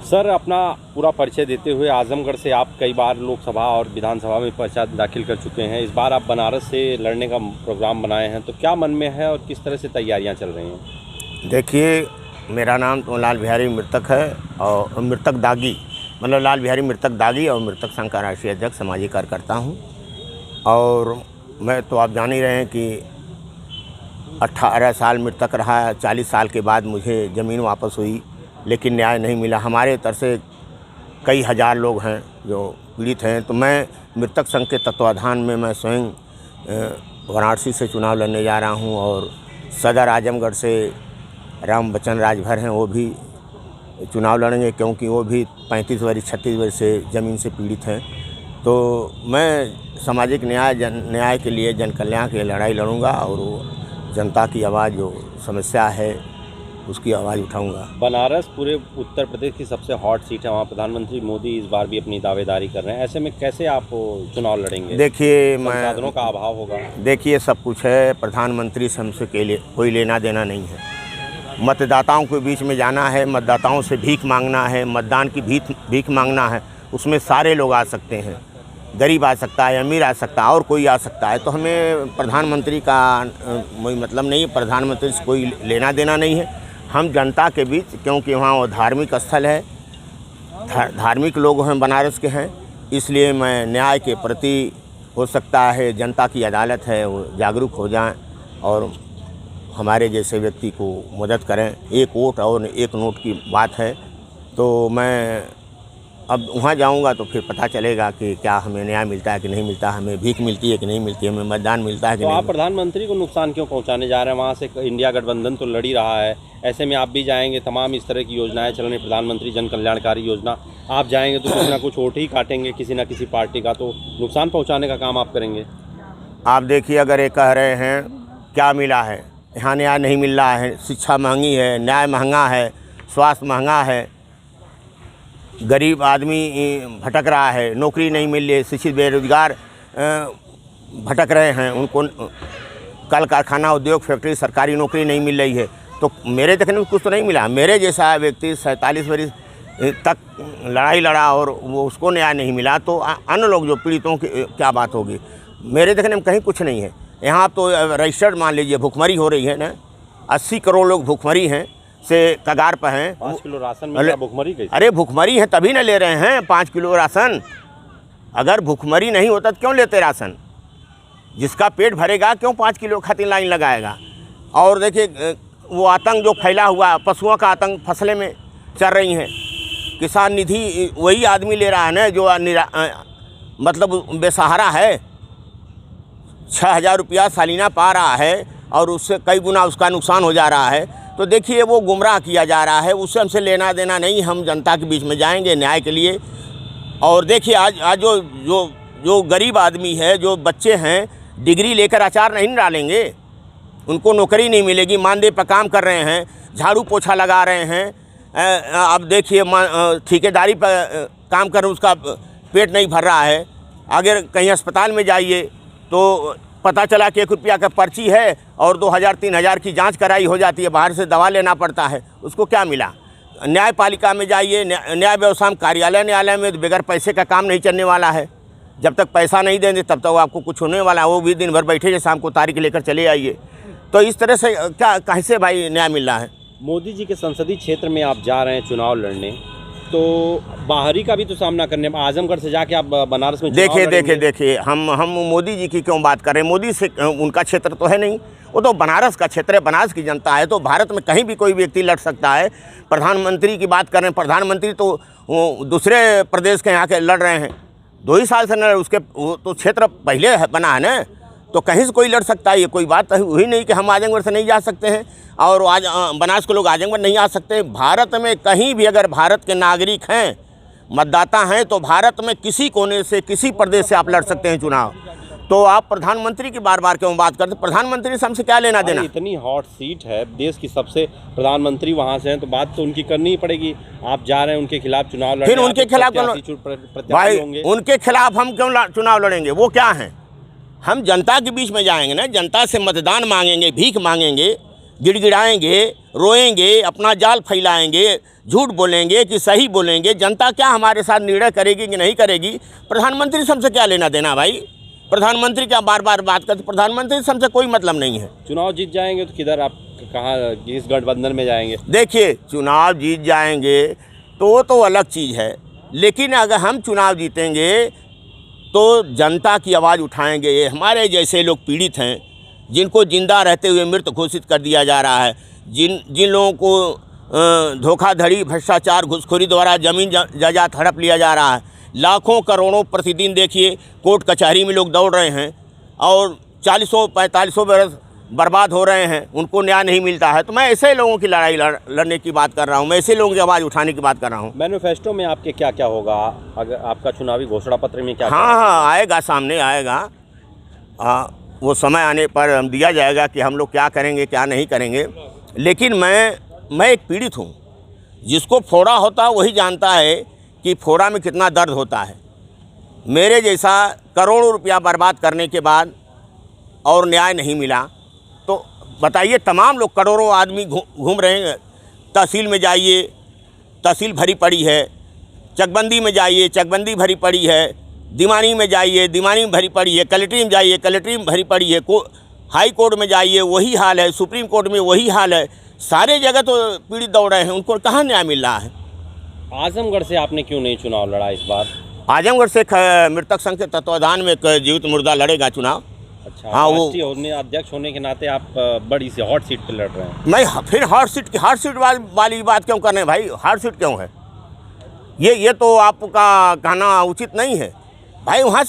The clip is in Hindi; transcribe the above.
सर, अपना पूरा परिचय देते हुए, आजमगढ़ से आप कई बार लोकसभा और विधानसभा में पर्चा दाखिल कर चुके हैं। इस बार आप बनारस से लड़ने का प्रोग्राम बनाए हैं, तो क्या मन में है और किस तरह से तैयारियां चल रही हैं? देखिए, मेरा नाम तो लाल बिहारी मृतक है और मृतक दागी, मतलब लाल बिहारी मृतक दागी और मृतक संघ का राष्ट्रीय अध्यक्ष सामाजिक कार्यकर्ता हूँ। और मैं तो आप जान ही रहे हैं कि 18 साल मृतक रहा। 40 साल के बाद मुझे ज़मीन वापस हुई, लेकिन न्याय नहीं मिला। हमारे तरफ से कई हज़ार लोग हैं जो पीड़ित हैं। तो मैं मृतक संघ के तत्वाधान में मैं स्वयं वाराणसी से चुनाव लड़ने जा रहा हूं, और सदर आजमगढ़ से राम बच्चन राजभर हैं, वो भी चुनाव लड़ेंगे, क्योंकि वो भी 35 वर्ष 36 वर्ष से ज़मीन से पीड़ित हैं। तो मैं सामाजिक न्याय के लिए, जन कल्याण के लिए लड़ाई लड़ूंगा, और वो जनता की आवाज़ जो समस्या है उसकी आवाज़ उठाऊंगा। बनारस पूरे उत्तर प्रदेश की सबसे हॉट सीट है, वहाँ प्रधानमंत्री मोदी इस बार भी अपनी दावेदारी कर रहे हैं। ऐसे में कैसे आप चुनाव लड़ेंगे? देखिए, संसाधनों का अभाव होगा। देखिए, सब कुछ है। प्रधानमंत्री से हमसे कोई लेना देना नहीं है। मतदाताओं के बीच में जाना है, मतदाताओं से भीख मांगना है, मतदान की भीख मांगना है। उसमें सारे लोग आ सकते हैं, गरीब आ सकता है, अमीर आ सकता है, और कोई आ सकता है। तो हमें प्रधानमंत्री का कोई मतलब नहीं है, प्रधानमंत्री से कोई लेना देना नहीं है। हम जनता के बीच, क्योंकि वहाँ वो धार्मिक स्थल है, धार्मिक लोग हैं, बनारस के हैं, इसलिए मैं न्याय के प्रति, हो सकता है जनता की अदालत है, वो जागरूक हो जाएं और हमारे जैसे व्यक्ति को मदद करें। एक वोट और एक नोट की बात है। तो मैं अब वहाँ जाऊँगा तो फिर पता चलेगा कि क्या हमें न्याय मिलता है कि नहीं मिलता, हमें भीख मिलती है कि नहीं मिलती है, हमें मतदान मिलता है कि तो नहीं। आप प्रधानमंत्री को नुकसान क्यों पहुंचाने जा रहे हैं? वहाँ से इंडिया गठबंधन तो लड़ ही रहा है, ऐसे में आप भी जाएंगे, तमाम इस तरह की योजनाएं चल रही, प्रधानमंत्री जन कल्याणकारी योजना, आप जाएंगे तो कुछ ना कुछ वोट ही काटेंगे किसी ना किसी पार्टी का, तो नुकसान पहुँचाने का काम आप करेंगे। आप देखिए, अगर ये कह रहे हैं क्या मिला है, यहाँ न्याय नहीं मिल रहा है, शिक्षा महंगी है, न्याय महंगा है, स्वास्थ्य महंगा है, गरीब आदमी भटक रहा है, नौकरी नहीं मिल रही, शिक्षित बेरोजगार भटक रहे हैं, उनको कल कारखाना, उद्योग, फैक्ट्री, सरकारी नौकरी नहीं मिल रही है। तो मेरे देखने में कुछ तो नहीं मिला। मेरे जैसा व्यक्ति 47 वर्ष तक लड़ाई लड़ा और वो उसको न्याय नहीं मिला, तो अन्य लोग जो पीड़ितों की क्या बात होगी? मेरे देखने में कहीं कुछ नहीं है। यहाँ तो रजिस्टर्ड मान लीजिए भुखमरी हो रही है ना, 80 करोड़ लोग भुखमरी हैं से कगार पर हैं। 5 किलो राशन मिल रहा, भुखमरी कैसे? अरे भुखमरी है तभी ना ले रहे हैं 5 किलो राशन। अगर भुखमरी नहीं होता तो क्यों लेते राशन? जिसका पेट भरेगा क्यों 5 किलो खातिर लाइन लगाएगा? और देखिए, वो आतंक जो फैला हुआ, पशुओं का आतंक फसलें में चल रही हैं। किसान निधि वही आदमी ले रहा है ना जो मतलब बेसहारा है, 6,000 रुपया सालीना पा रहा है, और उससे कई गुना उसका नुकसान हो जा रहा है। तो देखिए, वो गुमराह किया जा रहा है, उससे हमसे लेना देना नहीं। हम जनता के बीच में जाएंगे न्याय के लिए। और देखिए, आज जो गरीब आदमी है, जो बच्चे हैं, डिग्री लेकर अचार नहीं डालेंगे, उनको नौकरी नहीं मिलेगी, मानदेय पर काम कर रहे हैं, झाड़ू पोछा लगा रहे हैं। अब देखिए, ठेकेदारी पर काम कर, उसका पेट नहीं भर रहा है। अगर कहीं अस्पताल में जाइए तो पता चला कि 1 रुपया का पर्ची है और 2,000-3,000 की जांच कराई हो जाती है, बाहर से दवा लेना पड़ता है। उसको क्या मिला? न्यायपालिका में जाइए, न्याय व्यवस्था में, न्यायालय में तो बगैर पैसे का काम नहीं चलने वाला है। जब तक पैसा नहीं देंगे तब तक आपको कुछ होने वाला है। वो भी दिन भर बैठे हैं, शाम को तारीख लेकर चले आइए। तो इस तरह से क्या, कैसे भाई न्याय मिल रहा है? मोदी जी के संसदीय क्षेत्र में आप जा रहे हैं चुनाव लड़ने, तो बाहरी का भी तो सामना करने, आजमगढ़ से जाके आप बनारस में देखिए, हम मोदी जी की क्यों बात कर रहे हैं? मोदी से उनका क्षेत्र तो है नहीं, वो तो बनारस का क्षेत्र है, बनारस की जनता है। तो भारत में कहीं भी कोई व्यक्ति लड़ सकता है। प्रधानमंत्री की बात कर रहे हैं, प्रधानमंत्री तो दूसरे प्रदेश के यहाँ के लड़ रहे हैं, 2 ही साल से न, उसके वो तो क्षेत्र पहले बना है ना, तो कहीं से कोई लड़ सकता है। ये कोई बात हुई नहीं कि हम आजमगढ़ से नहीं जा सकते हैं और आज बनारस के लोग आजमगढ़ नहीं आ सकते। भारत में कहीं भी अगर भारत के नागरिक हैं, मतदाता हैं, तो भारत में किसी कोने से, किसी प्रदेश से आप लड़ सकते हैं चुनाव। तो आप प्रधानमंत्री की बार बार क्यों बात करते? प्रधानमंत्री से हमसे क्या लेना देना? इतनी हॉट सीट है, देश की सबसे, प्रधानमंत्री वहाँ से हैं, तो बात तो उनकी करनी ही पड़ेगी। आप जा रहे हैं उनके खिलाफ चुनाव लड़ने, फिर उनके खिलाफ भाई, उनके खिलाफ हम क्यों चुनाव लड़ेंगे? वो क्या हैं? हम जनता के बीच में जाएंगे ना, जनता से मतदान मांगेंगे, भीख मांगेंगे, गिड़गिड़ाएंगे, रोएंगे, अपना जाल फैलाएंगे, झूठ बोलेंगे कि सही बोलेंगे, जनता क्या हमारे साथ निर्णय करेगी कि नहीं करेगी? प्रधानमंत्री से हमसे क्या लेना देना भाई? प्रधानमंत्री क्या बार बार बात करते? प्रधानमंत्री से हमसे कोई मतलब नहीं है। चुनाव जीत जाएंगे तो किधर आप कहाँ किस गठबंधन में जाएंगे? देखिए, चुनाव जीत जाएंगे तो वो तो अलग चीज़ है, लेकिन अगर हम चुनाव जीतेंगे तो जनता की आवाज़ उठाएंगे। ये हमारे जैसे लोग पीड़ित हैं, जिनको जिंदा रहते हुए मृत घोषित कर दिया जा रहा है, जिन लोगों को धोखाधड़ी, भ्रष्टाचार, घूसखोरी द्वारा ज़मीन जायदाद हड़प लिया जा रहा है, लाखों करोड़ों प्रतिदिन देखिए कोर्ट कचहरी में लोग दौड़ रहे हैं और 40-45 बरस बर्बाद हो रहे हैं, उनको न्याय नहीं मिलता है। तो मैं ऐसे लोगों की लड़ाई लड़ने की बात कर रहा हूँ, मैं ऐसे लोगों की आवाज़ उठाने की बात कर रहा हूँ। मैनिफेस्टो में आपके क्या क्या होगा? अगर आपका चुनावी घोषणा पत्र में क्या? हाँ, आएगा, सामने आएगा। वो समय आने पर हम दिया जाएगा कि हम लोग क्या करेंगे क्या नहीं करेंगे। लेकिन मैं एक पीड़ित हूँ। जिसको फोड़ा होता है वही जानता है कि फोड़ा में कितना दर्द होता है। मेरे जैसा करोड़ों रुपया बर्बाद करने के बाद और न्याय नहीं मिला तो बताइए, तमाम लोग करोड़ों आदमी घूम रहे हैं। तहसील में जाइए, तहसील भरी पड़ी है। चकबंदी में जाइए, चकबंदी भरी पड़ी है। दीवानी में जाइए, दीवानी में भरी पड़ी है। कलेक्ट्री में जाइए, कलेक्ट्री में भरी पड़ी है। हाई कोर्ट में जाइए, वही हाल है। सुप्रीम कोर्ट में वही हाल है। सारे जगह तो पीड़ित दौड़ रहे हैं, उनको कहाँ न्याय मिल रहा है? आजमगढ़ से आपने क्यों नहीं चुनाव लड़ा इस बार? आजमगढ़ से मृतक संघ के तत्वाधान में एक जीवित मुर्दा लड़ेगा चुनाव। अच्छा, हाँ, वो अध्यक्ष होने के नाते आप बड़ी सी हॉट सीट पे लड़ रहे हैं। मैं फिर हॉट सीट वाली बात क्यों करने भाई? हॉट सीट क्यों है? ये तो आपका कहना उचित नहीं है भाई। वहाँ